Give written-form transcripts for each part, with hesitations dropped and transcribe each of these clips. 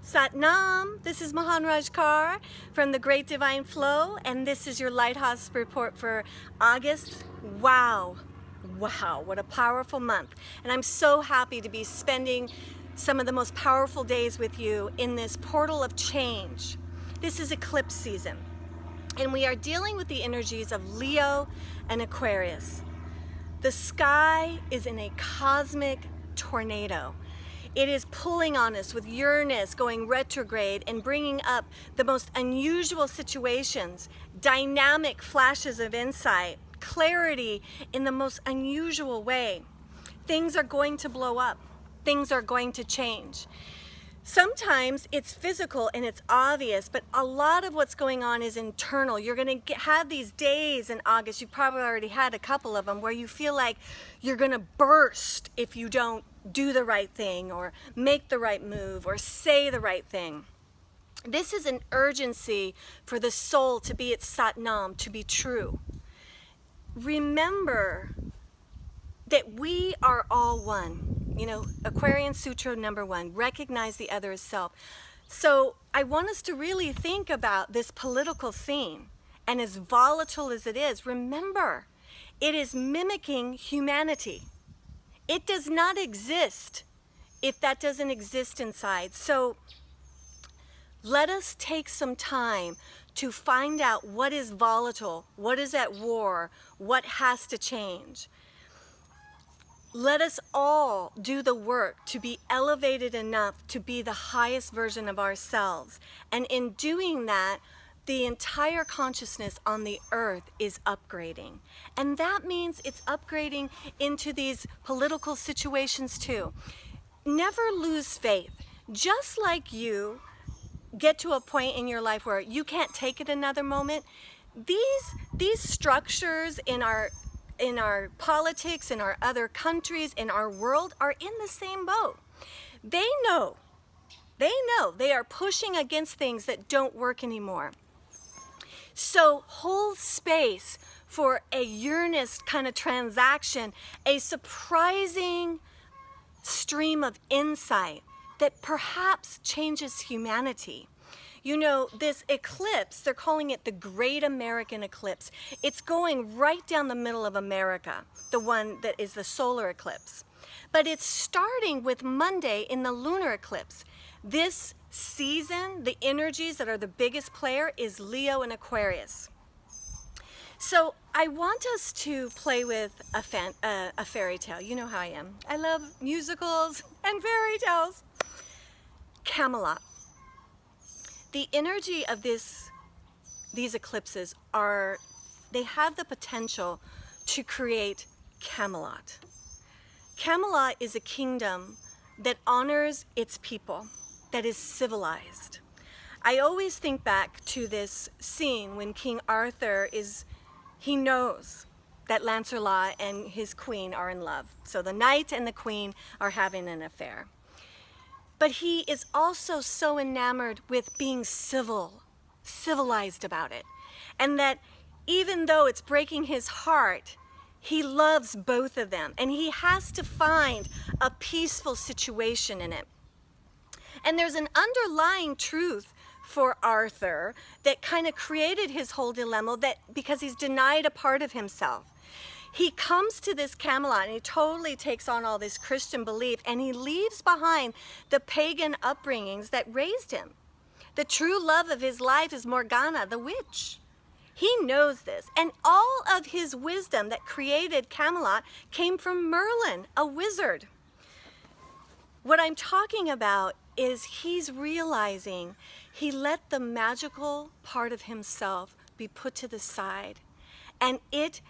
Sat Nam, this is Mahanraj Kaur from the Great Divine Flow, and this is your Lighthouse report for August. Wow, what a powerful month. And I'm so happy to be spending some of the most powerful days with you in this portal of change. This is eclipse season, and we are dealing with the energies of Leo and Aquarius. The sky is in a cosmic tornado. It is pulling on us with Uranus going retrograde and bringing up the most unusual situations, dynamic flashes of insight, clarity in the most unusual way. Things are going to blow up. Things are going to change. Sometimes it's physical and it's obvious, but a lot of what's going on is internal. You're going to have these days in August, you've probably already had a couple of them, where you feel like you're going to burst if you don't do the right thing or make the right move or say the right thing. This is an urgency for the soul to be its Satnam, to be true. Remember that we are all one. You know, Aquarian Sutra number 1, recognize the other as self. So I want us to really think about this political scene, and as volatile as it is, remember, it is mimicking humanity. It does not exist if that doesn't exist inside. So let us take some time to find out what is volatile, what is at war, what has to change. Let us all do the work to be elevated enough to be the highest version of ourselves. And in doing that, the entire consciousness on the earth is upgrading. And that means it's upgrading into these political situations too. Never lose faith. Just like you get to a point in your life where you can't take it another moment, these structures in our politics, in our other countries, in our world are in the same boat. They know they are pushing against things that don't work anymore. So hold space for a Uranus kind of transaction, a surprising stream of insight that perhaps changes humanity. You know, this eclipse, they're calling it the Great American Eclipse. It's going right down the middle of America, the one that is the solar eclipse. But it's starting with Monday in the lunar eclipse. This season, the energies that are the biggest player is Leo and Aquarius. So I want us to play with a fairy tale. You know how I am. I love musicals and fairy tales. Camelot. The energy of these eclipses they have the potential to create Camelot. Camelot is a kingdom that honors its people, that is civilized. I always think back to this scene when King Arthur he knows that Lancelot and his queen are in love. So the knight and the queen are having an affair. But he is also so enamored with being civilized about it. And that even though it's breaking his heart, he loves both of them. And he has to find a peaceful situation in it. And there's an underlying truth for Arthur that kind of created his whole dilemma, because he's denied a part of himself. He comes to this Camelot and he totally takes on all this Christian belief, and he leaves behind the pagan upbringings that raised him. The true love of his life is Morgana, the witch. He knows this, and all of his wisdom that created Camelot came from Merlin, a wizard. What I'm talking about is he's realizing he let the magical part of himself be put to the side, and it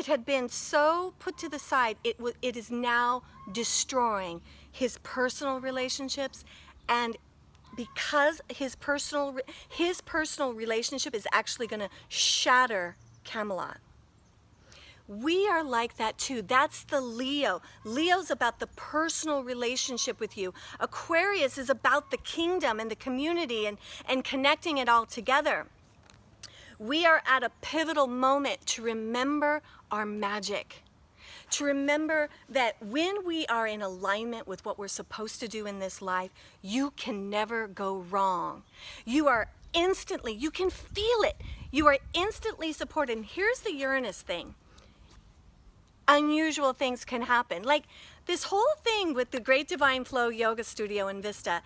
had been so put to the side, it is now destroying his personal relationships, and because his personal relationship is actually going to shatter Camelot. We are like that too. That's the Leo. Leo's about the personal relationship with you. Aquarius is about the kingdom and the community and connecting it all together. We are at a pivotal moment to remember our magic, to remember that when we are in alignment with what we're supposed to do in this life, you can never go wrong. You are instantly, you can feel it. You are instantly supported. And here's the Uranus thing. Unusual things can happen. Like this whole thing with the Great Divine Flow Yoga Studio in Vista,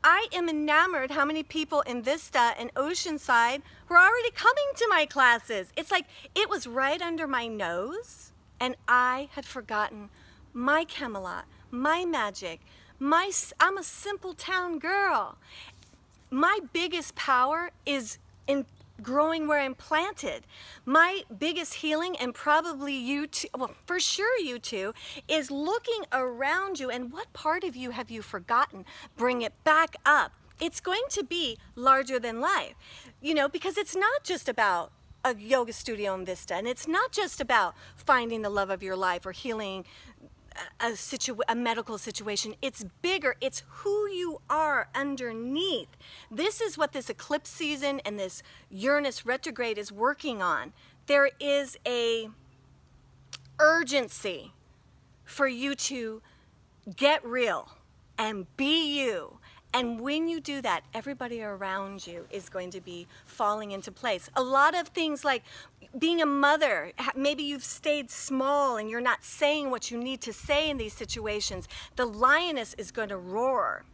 I am enamored how many people in Vista and Oceanside were already coming to my classes. It's like it was right under my nose and I had forgotten my Camelot, my magic, I'm a simple town girl. My biggest power is in growing where I'm planted. My biggest healing, and probably you too, well, for sure you too, is looking around you and what part of you have you forgotten? Bring it back up. It's going to be larger than life, you know, because it's not just about a yoga studio in Vista, and it's not just about finding the love of your life or healing a medical situation. It's bigger. It's who you are underneath. This is what this eclipse season and this Uranus retrograde is working on. There is a urgency for you to get real and be you. And when you do that, everybody around you is going to be falling into place. A lot of things like being a mother, maybe you've stayed small and you're not saying what you need to say in these situations. The lioness is going to roar.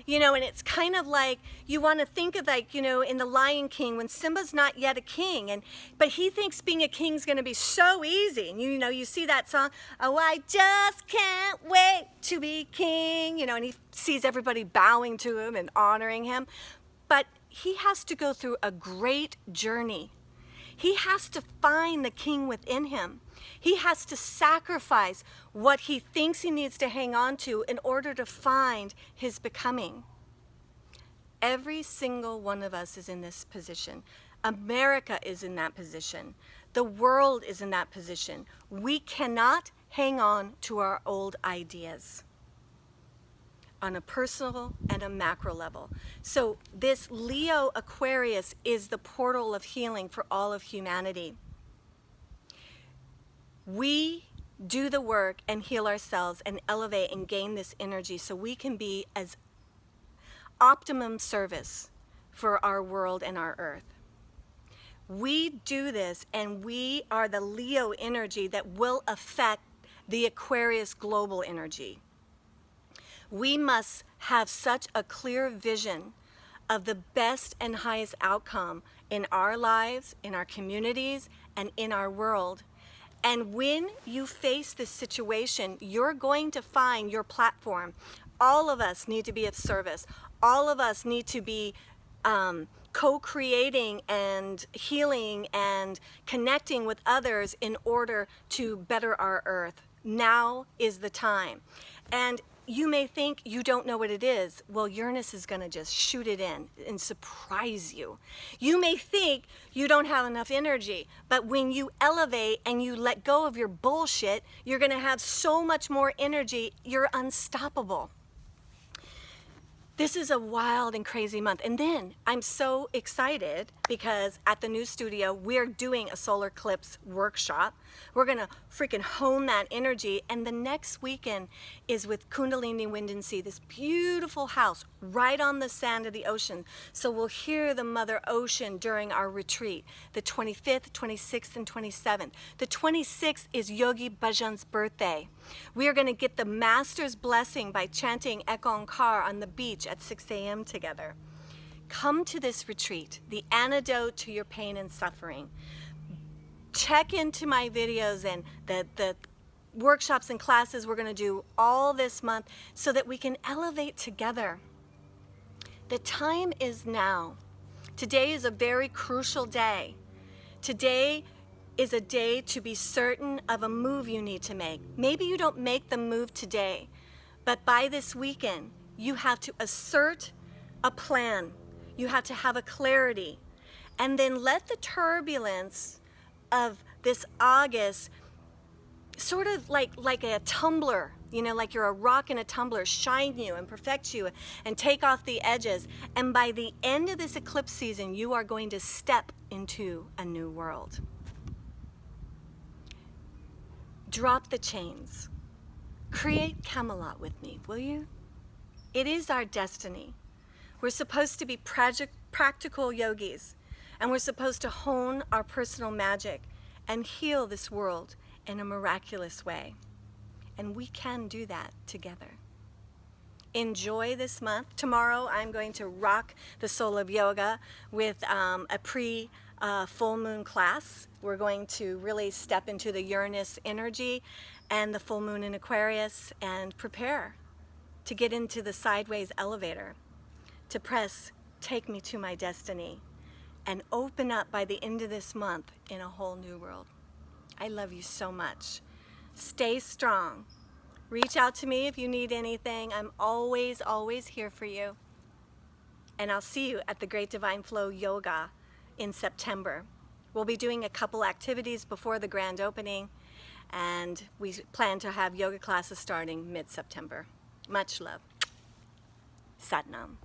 You know, and it's kind of like you want to think of, like, you know, in The Lion King when Simba's not yet a king, but he thinks being a king is going to be so easy. And you know, you see that song, oh, I just can't wait to be king, you know, and he sees everybody bowing to him and honoring him. But he has to go through a great journey. He has to find the king within him. He has to sacrifice what he thinks he needs to hang on to in order to find his becoming. Every single one of us is in this position. America is in that position. The world is in that position. We cannot hang on to our old ideas on a personal and a macro level. So this Leo Aquarius is the portal of healing for all of humanity. We do the work and heal ourselves and elevate and gain this energy so we can be as optimum service for our world and our earth. We do this, and we are the Leo energy that will affect the Aquarius global energy. We must have such a clear vision of the best and highest outcome in our lives, in our communities, and in our world. And when you face this situation, you're going to find your platform. All of us need to be of service. All of us need to be co-creating and healing and connecting with others in order to better our earth. Now is the time. And you may think you don't know what it is. Well, Uranus is going to just shoot it in and surprise you. You may think you don't have enough energy, but when you elevate and you let go of your bullshit, you're going to have so much more energy. You're unstoppable. This is a wild and crazy month. And then I'm so excited because at the new studio, we're doing a solar eclipse workshop. We're gonna freaking hone that energy. And the next weekend is with Kundalini Wind and Sea, this beautiful house right on the sand of the ocean. So we'll hear the Mother Ocean during our retreat, the 25th, 26th, and 27th. The 26th is Yogi Bhajan's birthday. We are gonna get the master's blessing by chanting Ek Onkar on the beach at 6 a.m. together. Come to this retreat, the antidote to your pain and suffering. Check into my videos and the workshops and classes we're going to do all this month so that we can elevate together. The time is now. Today is a very crucial day. Today is a day to be certain of a move you need to make. Maybe you don't make the move today, but by this weekend, you have to assert a plan. You have to have a clarity. And then let the turbulence of this August sort of like a tumbler, you know, like you're a rock in a tumbler, shine you and perfect you and take off the edges. And by the end of this eclipse season, you are going to step into a new world. Drop the chains. Create Camelot with me, will you? It is our destiny. We're supposed to be practical yogis, and we're supposed to hone our personal magic and heal this world in a miraculous way. And we can do that together. Enjoy this month. Tomorrow I'm going to rock the soul of yoga with a full moon class. We're going to really step into the Uranus energy and the full moon in Aquarius and prepare to get into the sideways elevator, to press take me to my destiny and open up by the end of this month in a whole new world. I love you so much. Stay strong. Reach out to me if you need anything. I'm always, always here for you. And I'll see you at the Great Divine Flow Yoga in September. We'll be doing a couple activities before the grand opening, and we plan to have yoga classes starting mid-September. Much love. Sat Nam.